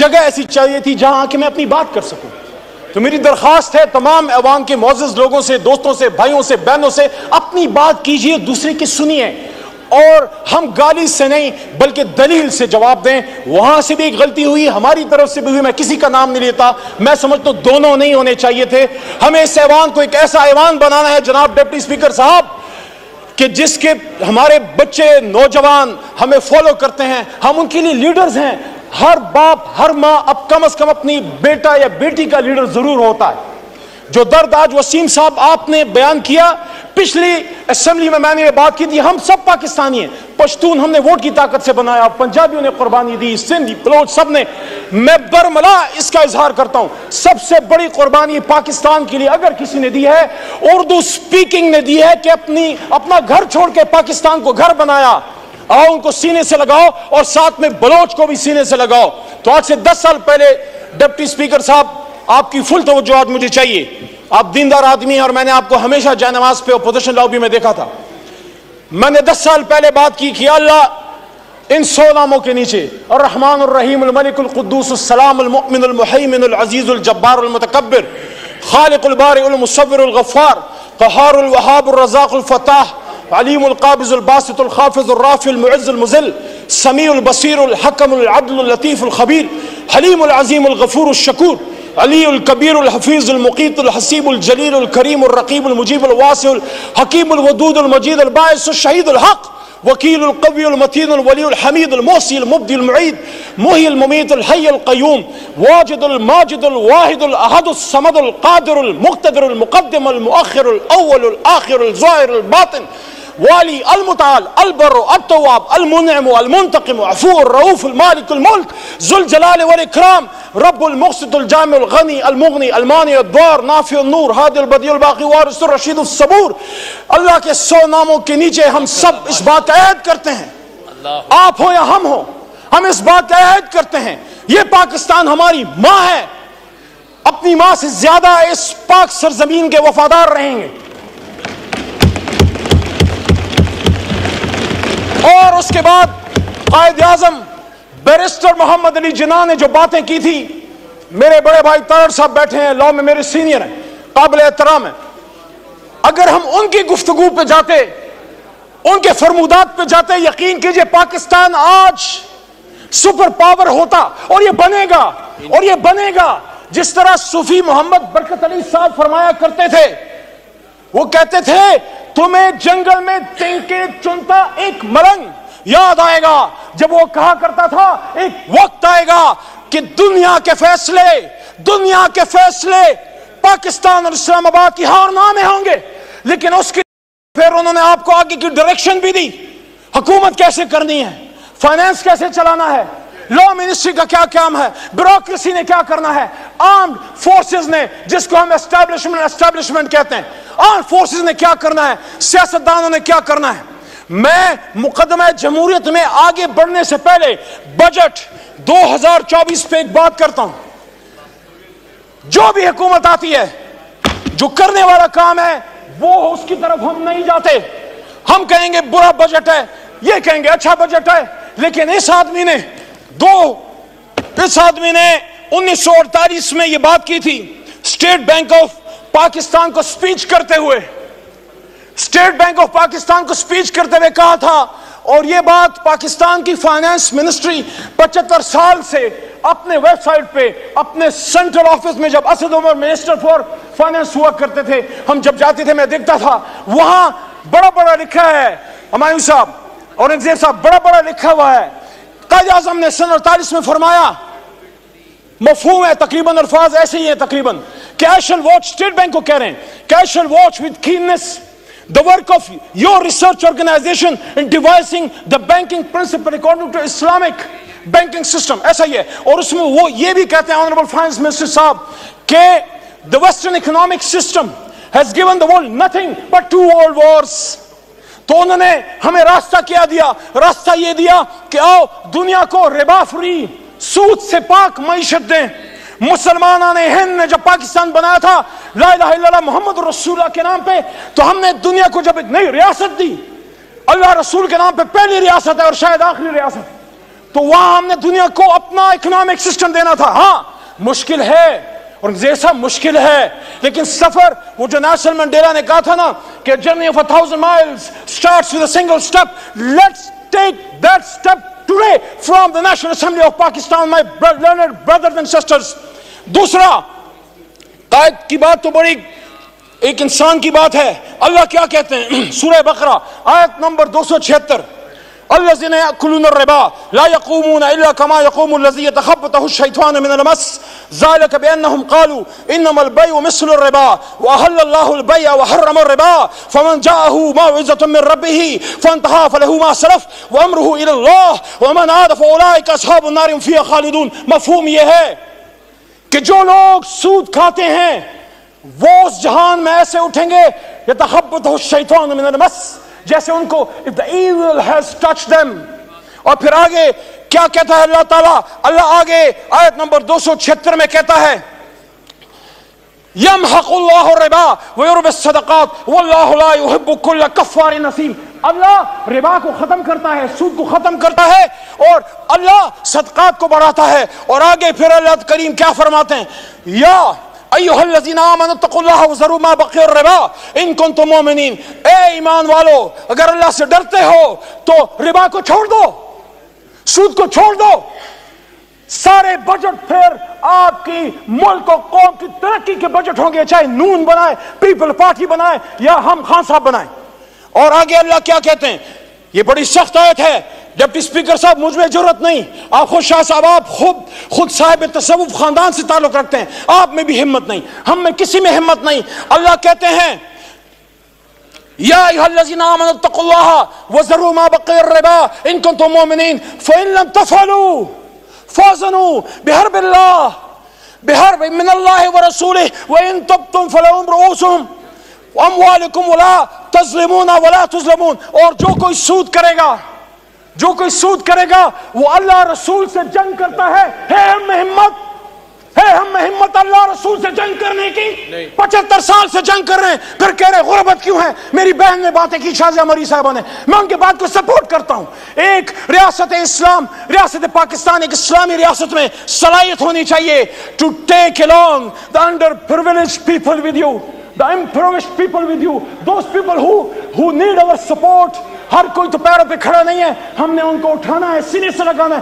جگہ ایسی چاہیے تھی جہاں کہ میں اپنی بات کر سکوں. تو میری درخواست ہے تمام ایوان کے معزز لوگوں سے, دوستوں سے, بھائیوں سے, بہنوں سے, اپنی بات کیجئے, دوسرے کی سنیے, اور ہم گالی سے نہیں بلکہ دلیل سے جواب دیں. وہاں سے بھی ایک غلطی ہوئی, ہماری طرف سے بھی ہوئی, میں کسی کا نام نہیں لیتا, میں سمجھتا ہوں دونوں نہیں ہونے چاہیے تھے. ہمیں اس ایوان کو ایک ایسا ایوان بنانا ہے جناب ڈپٹی اسپیکر صاحب کہ جس کے ہمارے بچے نوجوان ہمیں فالو کرتے ہیں, ہم ان کے لیے لیڈرز ہیں. ہر باپ ہر ماں اب کم از کم اپنی بیٹا یا بیٹی کا لیڈر ضرور ہوتا ہے. جو درد آج وسیم صاحب آپ نے بیان کیا, پچھلی اسمبلی میں نے یہ بات کی تھی, ہم سب پاکستانی ہیں. پشتون ہم نے ووٹ کی طاقت سے بنایا, پنجابیوں نے قربانی دی, سندھی بلوچ سب نے. میں برملا اس کا اظہار کرتا ہوں, سب سے بڑی قربانی پاکستان کے لیے اگر کسی نے دی ہے, اردو سپیکنگ نے دی ہے کہ اپنا گھر چھوڑ کے پاکستان کو گھر بنایا. آؤ ان کو سینے سے لگاؤ اور ساتھ میں بلوچ کو بھی سینے سے لگاؤ. تو آج سے 10 سال پہلے ڈپٹی اسپیکر صاحب آپ کی فل توجہ آج مجھے چاہیے. آپ دیندار آدمی ہیں اور میں نے آپ کو ہمیشہ جائے نماز پہ اپوزیشن لابی میں دیکھا تھا. میں نے 10 سال پہلے بات کی کہ اللہ ان 100 ناموں کے نیچے الرحمن الرحیم الملک القدوس السلام المؤمن المحیمن العزیز الجبار المتکبر خالق البارئ المصور الغفار قہار الوہاب الرزاق الفتاح علیم القابض الباسط الخافض الرافع المعز المذل سمیع البصیر الحکم العدل اللطیف الخبیر حلیم العظیم الغفور الشکور علی الکبیر الحفیظ المقیت الحسیب الجلیل الکریم الرقیب المجیب الواسع الحکیم الودود المجید الباعث الشہید الحق وکیل القوی المتین الولی الحمید المحصی المبدی المعید محی الممیت الحی القیوم واجد الماجد الواحد الاحد الصمد القادر المقتدر المقدم المؤخر الاول الاخر الظاہر الباطن والی المتعال البر التواب المنعم المنتقم عفو الرؤوف المالک الملک ذو الجلال والاکرام رب المقسط الجامع الغنی المغنی المانع الضار نافع النور ہادی البدیع الباقی وارث الرشید الصبور. اللہ کے 100 ناموں کے نیچے ہم سب اس بات کا عہد کرتے ہیں, آپ ہو یا ہم ہو, ہم اس بات کا عہد کرتے ہیں یہ پاکستان ہماری ماں ہے, اپنی ماں سے زیادہ اس پاک سرزمین کے وفادار رہیں گے. اور اس کے بعد قائد اعظم بیرسٹر محمد علی جناح نے جو باتیں کی تھی, میرے بڑے بھائی طاہر صاحب بیٹھے ہیں, لاء میں میرے سینئر ہیں, قابل احترام ہیں. اگر ہم ان کی گفتگو پہ جاتے, ان کے فرمودات پہ جاتے, یقین کیجئے پاکستان آج سپر پاور ہوتا. اور یہ بنے گا, اور یہ بنے گا جس طرح صوفی محمد برکت علی صاحب فرمایا کرتے تھے. وہ کہتے تھے تمہیں جنگل میں تینکے چنتا ایک ملنگ یاد آئے گا, جب وہ کہا کرتا تھا ایک وقت آئے گا کہ دنیا کے فیصلے پاکستان اور اسلام آباد کی ہار نامے ہوں گے. لیکن اس کی پھر انہوں نے آپ کو آگے کی ڈائریکشن بھی دی, حکومت کیسے کرنی ہے, فائنانس کیسے چلانا ہے, لا منسٹری کا کیا کام ہے, بیوروکریسی نے کیا کرنا ہے, آرمڈ فورسز نے جس کو ہم اسٹیبلشمنٹ کہتے ہیں, آرمڈ فورسز نے کیا کرنا ہے, سیاستدانوں نے کیا کرنا ہے. میں مقدمہ جمہوریت میں آگے بڑھنے سے پہلے بجٹ 2024 پہ ایک بات کرتا ہوں. جو بھی حکومت آتی ہے, جو کرنے والا کام ہے وہ اس کی طرف ہم نہیں جاتے. ہم کہیں گے برا بجٹ ہے, یہ کہیں گے اچھا بجٹ ہے. لیکن اس آدمی نے 1948 میں یہ بات کی تھی, اسٹیٹ بینک آف پاکستان کو سپیچ کرتے ہوئے, کہا تھا. اور یہ بات پاکستان کی فائنانس منسٹری 75 سال سے اپنے ویب سائٹ پہ, اپنے سینٹرل آفس میں, جب Asad Umar minister for finance ہوا کرتے تھے, ہم جب جاتے تھے میں دیکھتا تھا وہاں بڑا لکھا ہے, ہمایوں صاحب اورنگزیب صاحب بڑا لکھا ہوا ہے. قائد اعظم نے سن 48 میں فرمایا, مفہوم ہے تقریباً, الفاظ ایسے ہی ہیں تقریباً, کہ I shall watch, state bank کو کہہ رہے ہیں کہ I shall watch with keenness the work of your research organization in devising the banking principle according to Islamic banking system. ایسا ہی ہے. اور اس میں وہ یہ بھی کہتے ہیں Honorable Finance Minister صاحب کہ the Western economic system has given the world nothing but 2 world wars. تو انہوں نے ہمیں راستہ کیا دیا, راستہ یہ دیا کہ آؤ دنیا کو ربا فری, سود سے پاک معیشت دیں. مسلمانوں نے ہند نے جب پاکستان بنایا تھا لا الہ الا اللہ محمد رسول اللہ کے نام پہ, تو ہم نے دنیا کو جب ایک نئی ریاست دی, اللہ رسول کے نام پہ پہلی ریاست ہے اور شاید آخری ریاست. تو وہاں ہم نے دنیا کو اپنا اکنامک سسٹم دینا تھا. ہاں مشکل ہے اور جیسا مشکل ہے, لیکن سفر وہ جو نیلسن منڈیلا نے کہا تھا نا کہ journey of 1000 miles starts with a single step. Let's take that step today from the National Assembly of Pakistan, my learned brothers and sisters. دوسرا, قائد کی بات تو بڑی ایک انسان کی بات ہے. اللہ کیا کہتے ہیں سورہ بقرہ آیت نمبر 276, الذين يأكلون الربا لا يقومون إلا كما يقوم الذي يتخبطه الشيطان من المس ذلك بأنهم قالوا إنما البيع مثل الربا وأحل الله البيع وحرم الربا فمن جاءه موعظة من ربه فانتهى فله ما سلف وأمره إلى الله ومن عاد فأولئك أصحاب النار هم فيها خالدون. مفہوم یہ ہے کہ جو لوگ سود کھاتے ہیں وہ اس جہان میں ایسے اٹھیں گے يتخبطه الشيطان من المس, جیسے ان کو if the evil has touched them. اور پھر آگے کیا کہتا ہے اللہ تعالیٰ؟ اللہ آگے آیت نمبر 276 میں کہتا ہے یمحق اللہ الربا ویربی الصدقات واللہ لا يحب كل کفار نثیم. اللہ ربا کو ختم کرتا ہے, سود کو ختم کرتا ہے, اور اللہ صدقات کو بڑھاتا ہے. اور آگے پھر اللہ کریم کیا فرماتے ہیں؟ یا ایھا الذین آمنوا اتقوا اللہ وذروا ما بقی الربا ان کنتم مؤمنین. اے ایمان والو, اگر اللہ سے ڈرتے ہو تو ربا کو چھوڑ دو, سود کو چھوڑ دو. سارے بجٹ پھر آپ کی ملک و قوم کی ترقی کے بجٹ ہوں گے, چاہے نون بنائے, پیپل پارٹی بنائے یا ہم خان صاحب بنائیں. اور آگے اللہ کیا کہتے ہیں؟ یہ بڑی سخت آیت ہے. ڈپٹی اسپیکر صاحب مجھ میں جرت نہیں, آپ خود شاہ صاحب آپ خود صاحب تصوف خاندان سے تعلق رکھتے ہیں, آپ میں بھی ہمت نہیں, ہم میں کسی میں ہمت نہیں. اللہ کہتے ہیں یا ایھا الذین آمنوا اتقوا اللہ وذروا ما بقی الربا ان کنتم مؤمنین فإن لم تفعلوا فاذنوا بحرب من اللہ ورسولہ وإن تبتم فلکم رؤوس اموالکم ولا تظلمون ولا تظلمون. اور جو کوئی سود کرے گا وہ اللہ رسول سے جنگ کرتا ہے. ہم میں ہمت اللہ رسول سے جنگ کرنے کی؟ 75 سال سے جنگ کر رہے ہیں, پھر کہہ رہے غربت کیوں ہے؟ میری بہن نے باتیں کی, شازیہ مری صاحبہ نے, میں ان کے بات کو سپورٹ کرتا ہوں. ایک ریاست اسلام, ریاست پاکستان ایک اسلامی ریاست میں صلاحیت ہونی چاہیے to take along the underprivileged people with you, the impoverished people with you, those people who need our support. ہر کوئی تو پیروں پہ کھڑا نہیں ہے, ہم نے ان کو اٹھانا ہے, سینے سے لگانا ہے.